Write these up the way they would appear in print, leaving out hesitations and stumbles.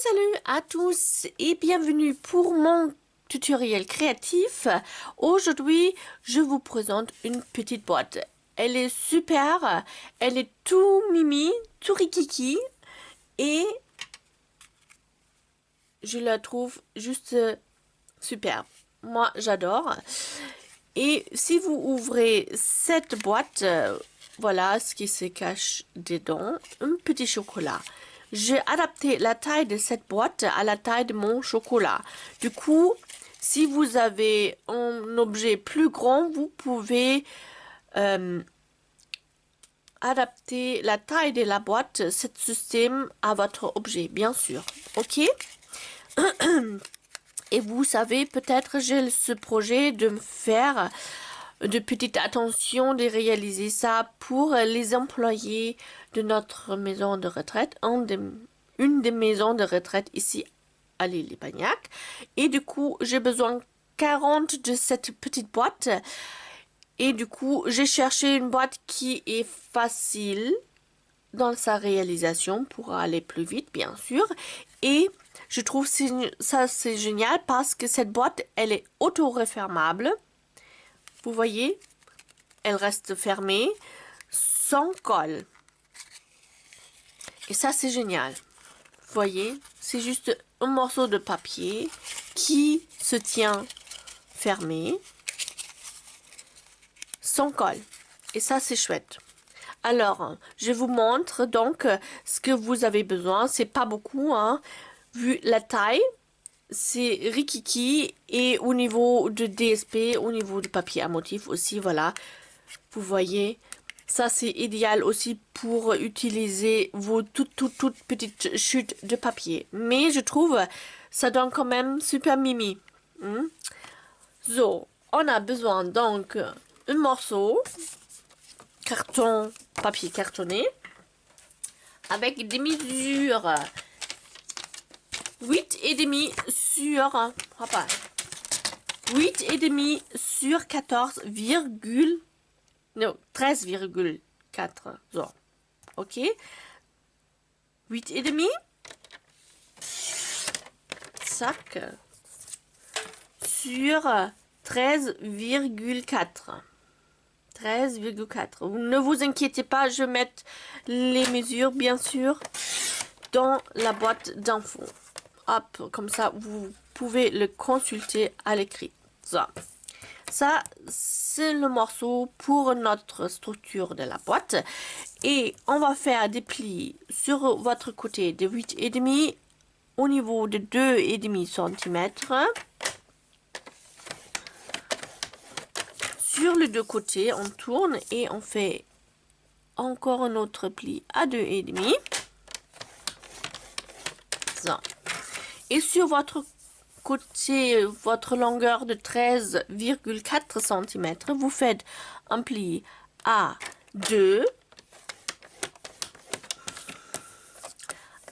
Salut à tous et bienvenue pour mon tutoriel créatif. Aujourd'hui, je vous présente une petite boîte. Elle est super, elle est tout mimi, tout rikiki et je la trouve juste superbe. Moi, j'adore. Et si vous ouvrez cette boîte, voilà ce qui se cache dedans, un petit chocolat. J'ai adapté la taille de cette boîte à la taille de mon chocolat. Du coup, si vous avez un objet plus grand, vous pouvez adapter la taille de la boîte, ce système, à votre objet, bien sûr. Ok? Et vous savez, peut-être j'ai ce projet de me faire de petite attention de réaliser ça pour les employés de notre maison de retraite, une des maisons de retraite ici à l'île Libagnac. Et du coup, j'ai besoin 40 de cette petite boîte. Et du coup, j'ai cherché une boîte qui est facile dans sa réalisation pour aller plus vite, bien sûr. Et je trouve ça c'est génial parce que cette boîte, elle est auto-refermable. Vous voyez, elle reste fermée sans colle. Et ça, c'est génial. Vous voyez, c'est juste un morceau de papier qui se tient fermé sans colle. Et ça, c'est chouette. Alors, je vous montre donc ce que vous avez besoin. C'est pas beaucoup, hein. Vu la taille, c'est rikiki. Et au niveau de DSP, au niveau du papier à motif aussi, voilà. Vous voyez, ça c'est idéal aussi pour utiliser vos toutes petites chutes de papier. Mais je trouve ça donne quand même super mimi. So, on a besoin donc un morceau carton, papier cartonné avec des mesures 8,5 sur 8,5 sur 14, non, 13,4. So, ok. 8,5. Sac. Sur 13,4. 13,4. Ne vous inquiétez pas, je vais mettre les mesures, bien sûr, dans la boîte d'infos. Hop, comme ça, vous pouvez le consulter à l'écrit. So. Ça, c'est le morceau pour notre structure de la boîte. Et on va faire des plis sur votre côté de 8,5 au niveau de 2,5 cm. Sur les deux côtés, on tourne et on fait encore un autre pli à 2,5. Ça. Et sur votre côté, votre longueur de 13,4 cm, vous faites un pli à 2,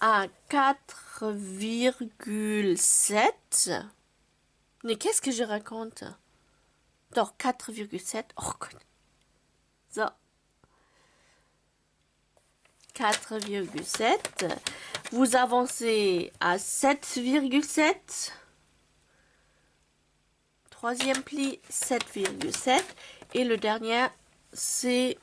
à 4,7. Mais qu'est-ce que je raconte? Donc 4,7. Oh, so. 4,7. Vous avancez à 7,7. Troisième pli, 7,7. Et le dernier, c'est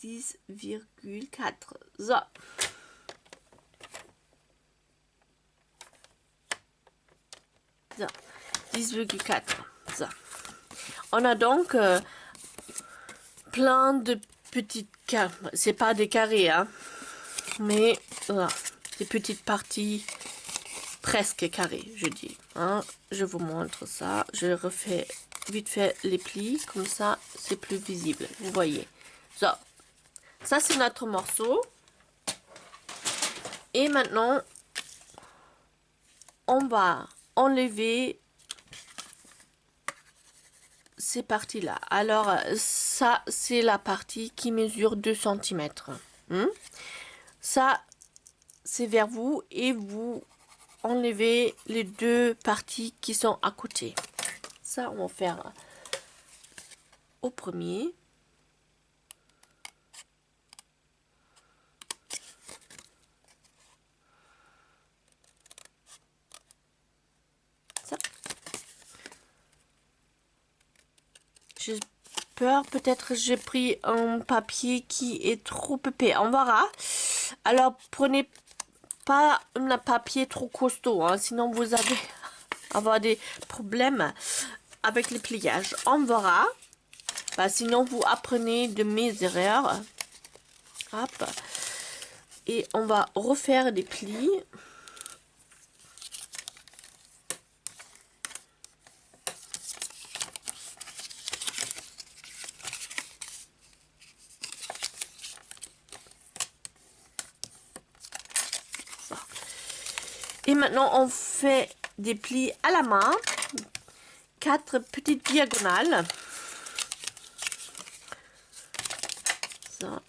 10,4. So. So. 10,4. So. On a donc plein de petites carrés. C'est pas des carrés, hein, mais voilà, des petites parties presque carrées, je dis. Hein. Je vous montre ça. Je refais vite fait les plis, comme ça, c'est plus visible. Vous voyez. So. Ça, c'est notre morceau. Et maintenant, on va enlever ces parties-là. Alors, ça, c'est la partie qui mesure 2 cm. Ça, c'est vers vous et vous enlevez les deux parties qui sont à côté. Ça, on va faire au premier. j'ai peur, peut-être j'ai pris un papier qui est trop épais. On verra. Alors, prenez pas un papier trop costaud, hein, sinon vous allez avoir des problèmes avec le pliage. On verra. Bah, sinon, vous apprenez de mes erreurs. Hop. Et on va refaire des plis. Et maintenant, on fait des plis à la main. 4 petites diagonales. Ça.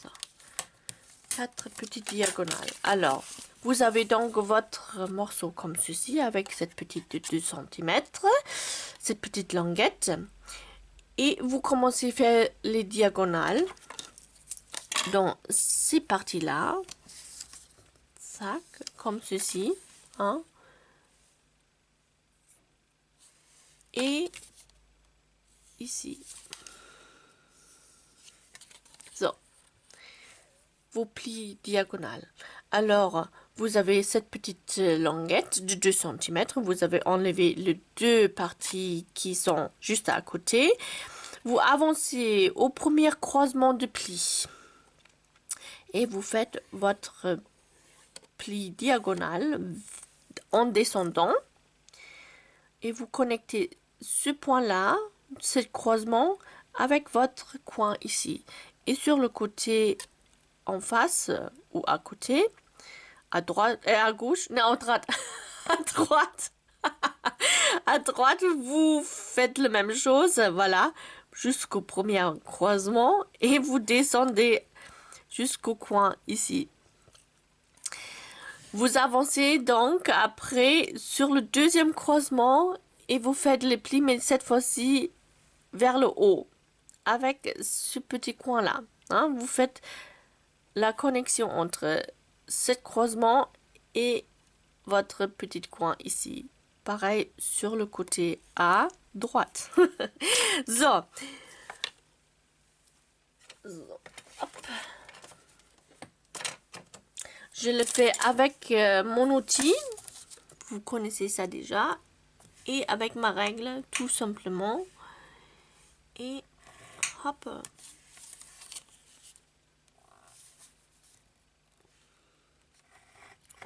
Ça. 4 petites diagonales. Alors, vous avez donc votre morceau comme ceci, avec cette petite de 2 cm, cette petite languette. Et vous commencez à faire les diagonales dans ces parties-là. Sac, comme ceci. Hein. Et ici. So. Vos plis diagonales. Alors, vous avez cette petite languette de 2 cm. Vous avez enlevé les 2 parties qui sont juste à côté. Vous avancez au premier croisement de plis. Et vous faites votre pli diagonal en descendant. Et vous connectez ce point-là, ce croisement, avec votre coin ici. Et sur le côté en face ou à côté, à droite et à gauche, non, à droite, à droite, à droite, vous faites la même chose, voilà, jusqu'au premier croisement et vous descendez jusqu'au coin ici. Vous avancez donc après sur le deuxième croisement et vous faites les plis, mais cette fois-ci vers le haut, avec ce petit coin-là. Hein, vous faites la connexion entre ce croisement et votre petit coin ici. Pareil sur le côté à droite. So. Hop. Je le fais avec mon outil. Vous connaissez ça déjà. Et avec ma règle, tout simplement. Et hop.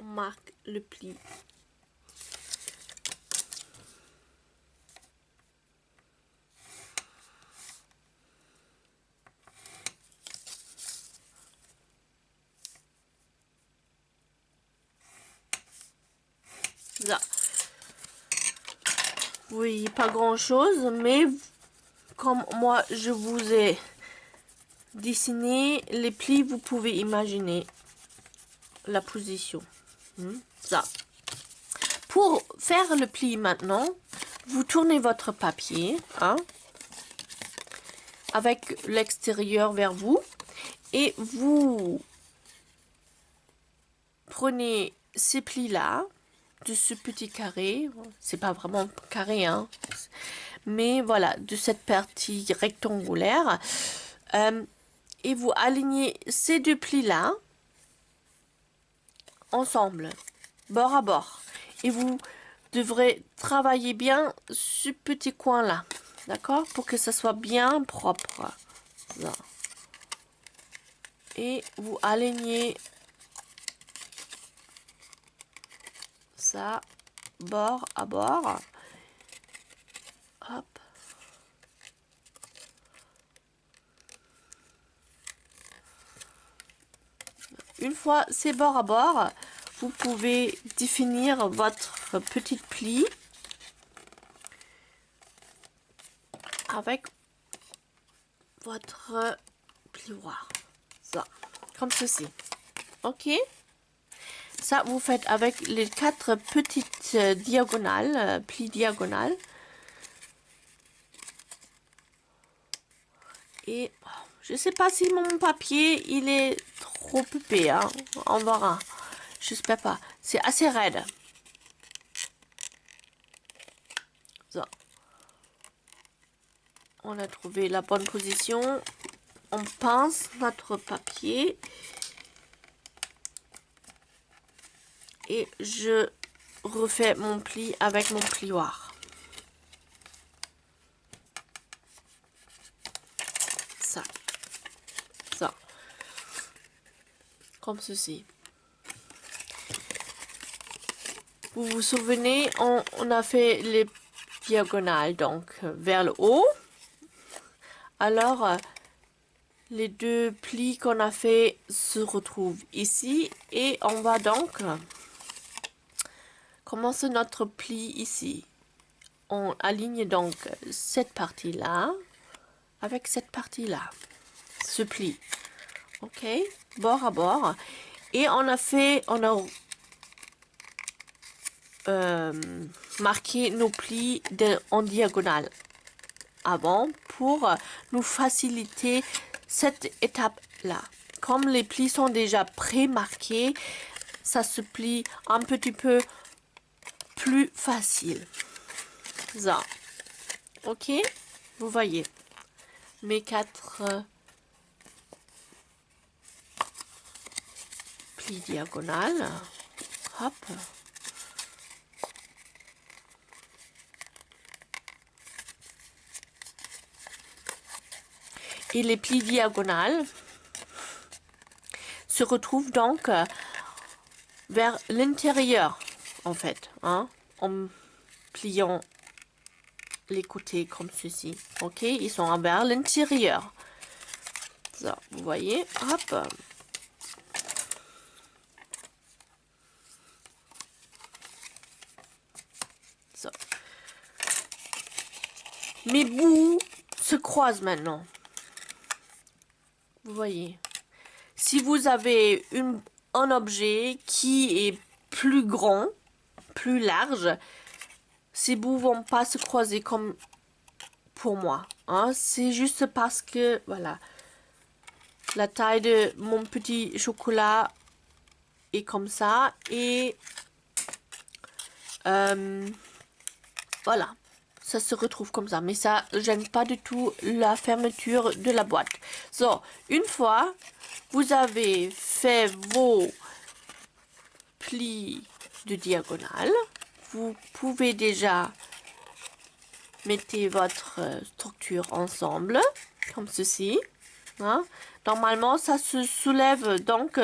On marque le pli. Là. Oui, pas grand chose, mais comme moi je vous ai dessiné les plis, vous pouvez imaginer la position. Ça. Pour faire le pli maintenant, vous tournez votre papier hein, avec l'extérieur vers vous et vous prenez ces plis là de ce petit carré, c'est pas vraiment carré hein, mais voilà, de cette partie rectangulaire et vous alignez ces 2 plis là ensemble, bord à bord, et vous devrez travailler bien ce petit coin là, d'accord, pour que ça soit bien propre. Ça. Et vous alignez ça bord à bord. Hop. Une fois c'est bord à bord, vous pouvez définir votre petit pli avec votre plioir. Ça, comme ceci. Ok. Ça, vous faites avec les 4 petites diagonales, plis diagonales. Et je sais pas si mon papier, il est trop épais. Hein. On verra. J'espère pas. C'est assez raide. On a trouvé la bonne position. On pince notre papier. Et je refais mon pli avec mon plioir. Ça. Ça. Comme ceci. Vous vous souvenez, on a fait les diagonales, donc vers le haut. Alors, les deux plis qu'on a fait se retrouvent ici. Et on va donc commencer notre pli ici. On aligne donc cette partie-là avec cette partie-là. Ce pli. Ok, bord à bord. Et on a marqué nos plis en diagonale avant pour nous faciliter cette étape-là. Comme les plis sont déjà pré-marqués, ça se plie un petit peu plus facile. Ça. Ok, vous voyez mes 4 plis diagonales. Hop. Et les plis diagonales se retrouvent donc vers l'intérieur, en fait, hein, en pliant les côtés comme ceci. Ok, ils sont vers l'intérieur. Ça, vous voyez, hop. Ça. Mes bouts se croisent maintenant. Vous voyez. Si vous avez un objet qui est plus grand, plus large, ces bouts vont pas se croiser comme pour moi. Hein. C'est juste parce que, voilà, la taille de mon petit chocolat est comme ça. Et voilà, ça se retrouve comme ça. Mais ça ne gêne pas du tout la fermeture de la boîte. So, une fois, vous avez fait vos plis de diagonale. Vous pouvez déjà mettre votre structure ensemble, comme ceci. Hein. Normalement, ça se soulève donc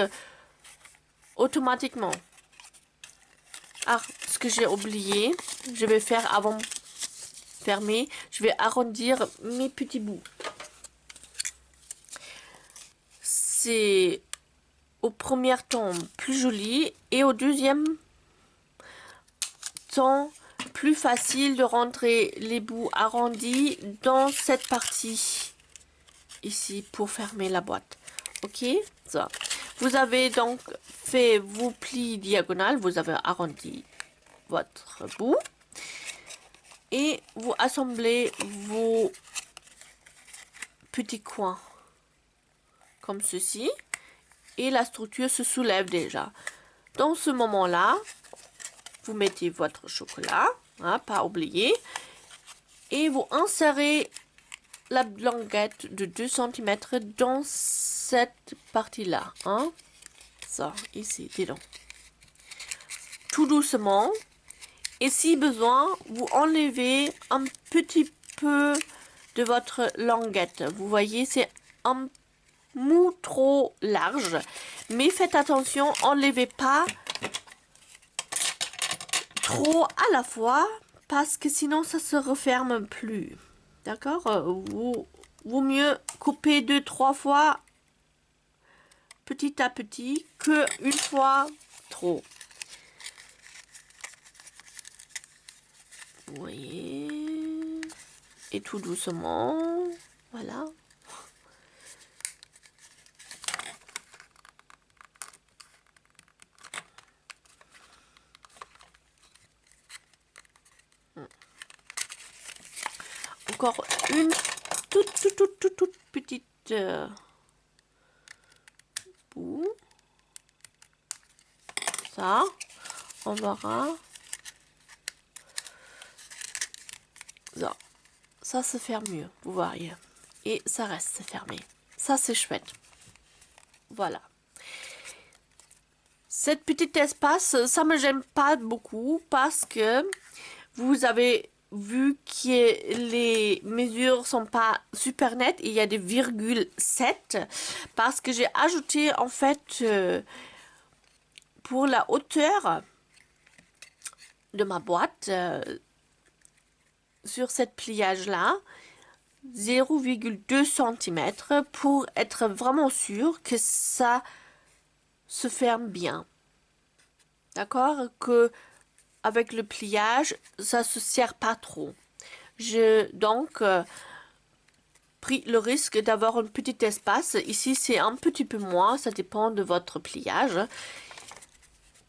automatiquement. Ah, ce que j'ai oublié, je vais faire avant de fermer, je vais arrondir mes petits bouts. C'est au premier temps plus joli et au deuxième temps plus facile de rentrer les bouts arrondis dans cette partie ici pour fermer la boîte. Ok, ça. Vous avez donc fait vos plis diagonales, vous avez arrondi votre bout et vous assemblez vos petits coins comme ceci et la structure se soulève déjà. Dans ce moment-là, vous mettez votre chocolat, hein, pas oublier, et vous insérez la languette de 2 cm dans cette partie-là. Hein. Ça, ici, dedans. Tout doucement. Et si besoin, vous enlevez un petit peu de votre languette. Vous voyez, c'est un mou trop large. Mais faites attention, enlevez pas trop à la fois parce que sinon ça se referme plus. D'accord? Vaut mieux couper 2-3 fois petit à petit que une fois trop. Vous voyez? Et tout doucement. Voilà. Encore une toute petite bout. Ça, on verra. Ça, ça se ferme mieux, vous voyez. Et ça reste fermé. Ça, c'est chouette. Voilà. Cette petite espace, ça me gêne pas beaucoup parce que vous avez vu que les mesures sont pas super nettes. Il y a des virgules 7 parce que j'ai ajouté en fait pour la hauteur de ma boîte sur cette pliage là 0,2 cm pour être vraiment sûr que ça se ferme bien. D'accord? Que avec le pliage, ça se serre pas trop. J'ai donc pris le risque d'avoir un petit espace. Ici, c'est un petit peu moins, ça dépend de votre pliage.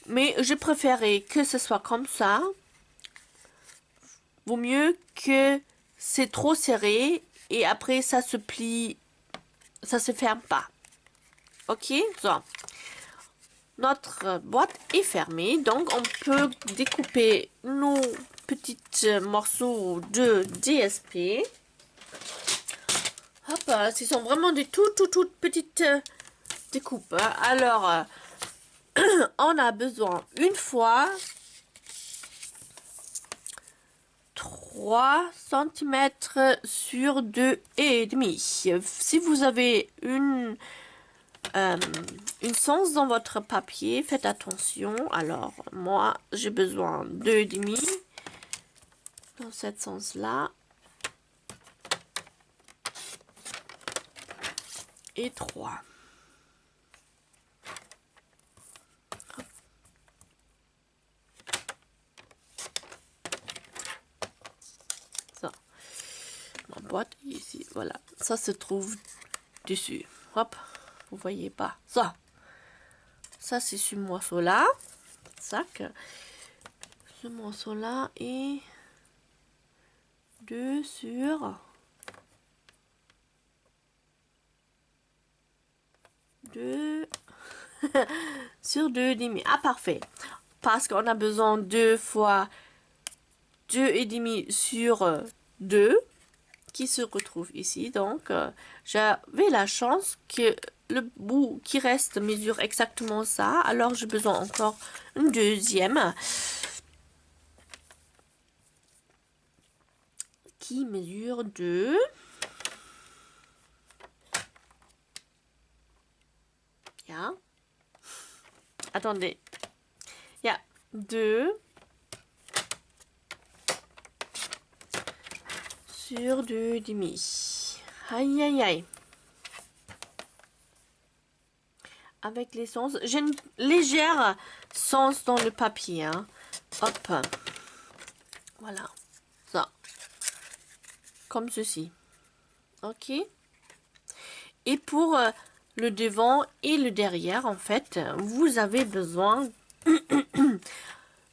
Mais j'ai préféré que ce soit comme ça. Vaut mieux que c'est trop serré et après ça se plie, ça se ferme pas. Ok, so. Notre boîte est fermée, donc on peut découper nos petits morceaux de DSP. Hop, ce sont vraiment des toutes petites découpes. Alors, on a besoin une fois 3 cm sur 2,5. Si vous avez une sens dans votre papier, faites attention. Alors, moi, j'ai besoin de 2,5 dans cette sens-là. Et 3. Ça. Ma boîte ici, voilà. Ça se trouve dessus. Hop, vous voyez pas. Ça. Ça, c'est ce morceau-là. Sac. Ce morceau-là et 2 sur 2 sur 2,5. Ah, parfait. Parce qu'on a besoin 2 fois 2,5 sur 2 qui se retrouve ici. Donc, j'avais la chance que le bout qui reste mesure exactement ça. Alors, j'ai besoin encore une deuxième qui mesure 2. Yeah. Attendez. Il y a 2 sur 2,5. Aïe, aïe, aïe. Avec les sens. J'ai une légère sens dans le papier. Hein. Hop. Voilà. Ça. Comme ceci. Ok. Et pour le devant et le derrière, en fait, vous avez besoin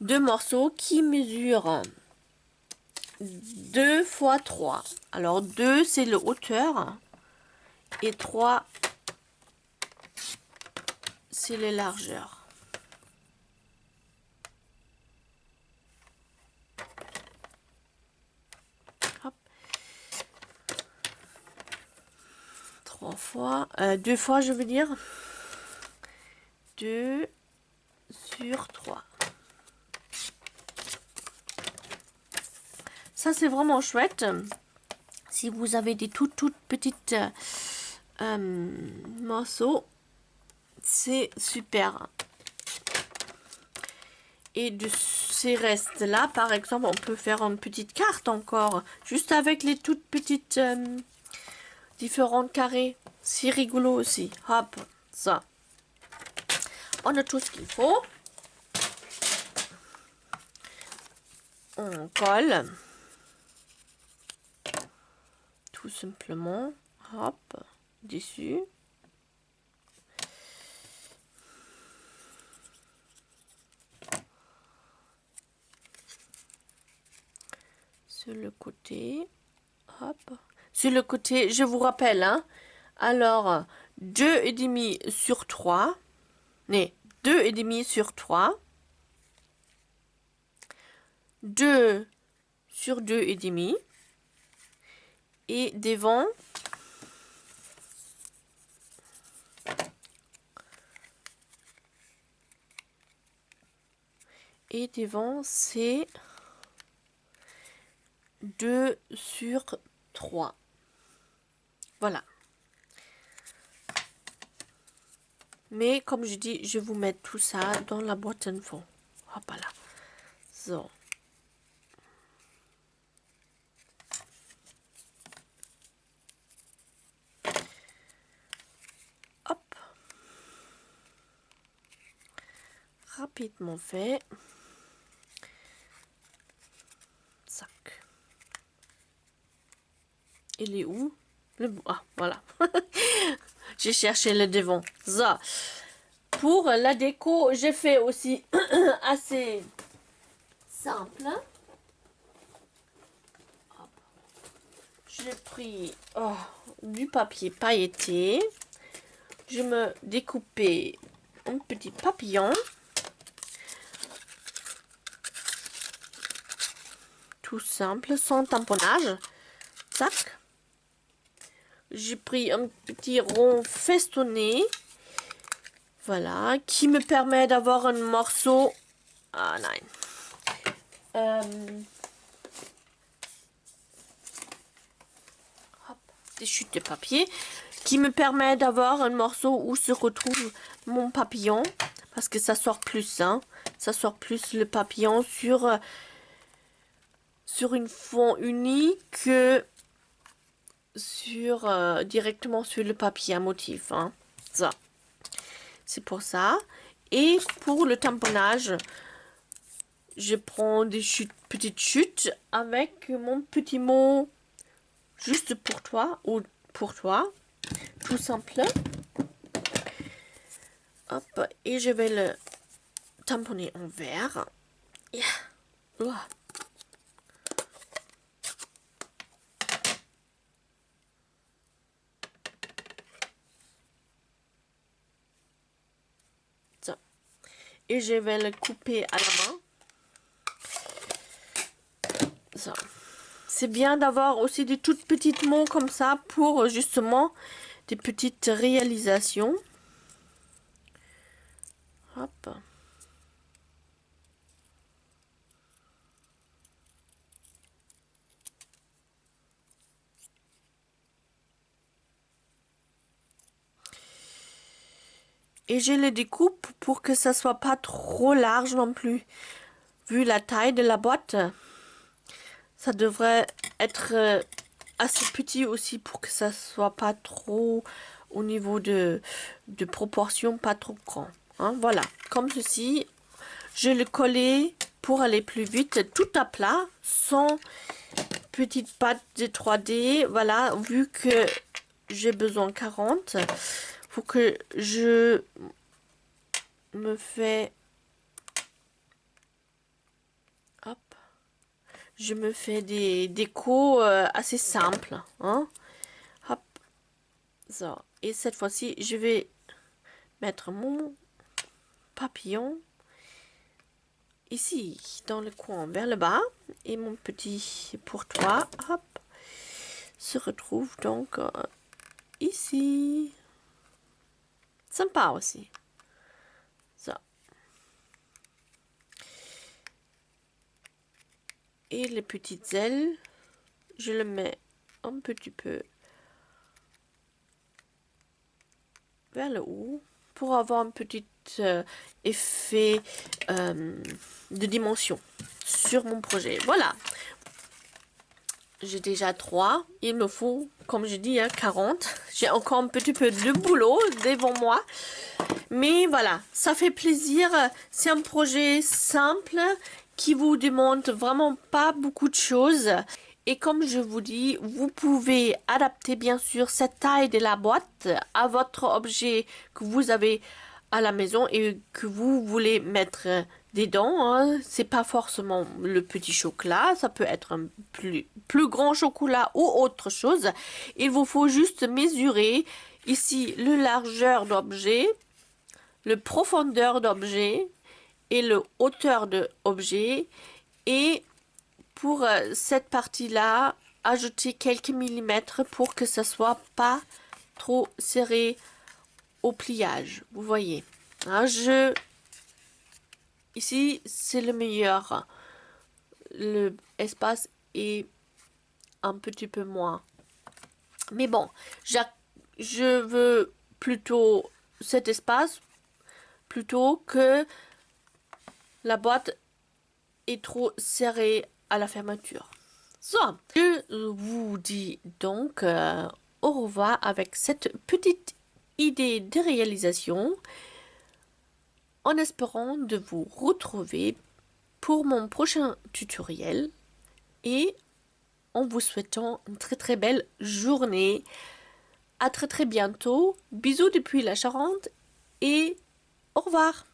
de morceaux qui mesurent 2 fois 3. Alors 2 c'est le hauteur et 3 c'est les largeurs. Hop. 3 fois, 2 fois je veux dire. 2 sur 3. Ça c'est vraiment chouette. Si vous avez des toutes petites morceaux, c'est super. Et de ces restes là, par exemple, on peut faire une petite carte encore, juste avec les toutes petites différentes carrés. C'est rigolo aussi. Hop, ça. On a tout ce qu'il faut. On colle. Tout simplement. Hop, dessus. Sur le côté. Hop. Sur le côté, je vous rappelle, hein. Alors, 2,5 sur 3. Mais 2,5 sur 3. 2 sur 2,5. Et devant, c'est 2 sur 3. Voilà. Mais comme je dis, je vais vous mettre tout ça dans la boîte info. Hop là. So. Hop. Rapidement fait. Sac. Il est où? Ah, voilà. J'ai cherché le devant. So. Pour la déco, j'ai fait aussi assez simple. J'ai pris du papier pailleté. Je me découpais un petit papillon. Tout simple, sans tamponnage. Tac. J'ai pris un petit rond festonné. Voilà, qui me permet d'avoir un morceau. Ah non. Des chutes de papier qui me permet d'avoir un morceau où se retrouve mon papillon. Parce que ça sort plus, hein. Ça sort plus le papillon sur une fond uni que sur directement sur le papier à motif, hein. Ça. C'est pour ça. Et pour le tamponnage, je prends des petites chutes avec mon petit mot juste pour toi ou pour toi. Tout simple. Hop. Et je vais le tamponner en vert. Yeah. Oh. Ça. Et je vais le couper à la main. Ça. C'est bien d'avoir aussi des toutes petites mots comme ça pour justement des petites réalisations. Hop. Et je les découpe pour que ça soit pas trop large non plus. Vu la taille de la boîte, ça devrait être assez petit aussi pour que ça soit pas trop au niveau de proportion, pas trop grand. Hein, voilà, comme ceci. Je le collais pour aller plus vite, tout à plat, sans petite patte de 3D. Voilà, vu que j'ai besoin 40, faut que je me fais... Hop. Je me fais des décos assez simples. Hein. Hop. So. Et cette fois-ci, je vais mettre mon papillon ici, dans le coin vers le bas. Et mon petit pour toi, hop, se retrouve donc ici. Sympa aussi. Ça. Et les petites ailes, je le mets un petit peu vers le haut pour avoir un petit effet de dimension sur mon projet. Voilà. J'ai déjà 3. Il me faut, comme je dis, 40. J'ai encore un petit peu de boulot devant moi. Mais voilà, ça fait plaisir. C'est un projet simple qui vous demande vraiment pas beaucoup de choses. Et comme je vous dis, vous pouvez adapter bien sûr cette taille de la boîte à votre objet que vous avez à la maison et que vous voulez mettre dedans. Hein. C'est pas forcément le petit chocolat, ça peut être un plus grand chocolat ou autre chose. Il vous faut juste mesurer ici le largeur d'objet, le profondeur d'objet et le hauteur de objet. Et pour cette partie-là, ajouter quelques millimètres pour que ça soit pas trop serré au pliage. Vous voyez. Hein, ici, c'est le meilleur. L'espace est un petit peu moins. Mais bon, je veux plutôt cet espace plutôt que la boîte est trop serrée à la fermeture. So, je vous dis donc au revoir avec cette petite idée de réalisation en espérant de vous retrouver pour mon prochain tutoriel et en vous souhaitant une très belle journée. À très bientôt. Bisous depuis la Charente et au revoir.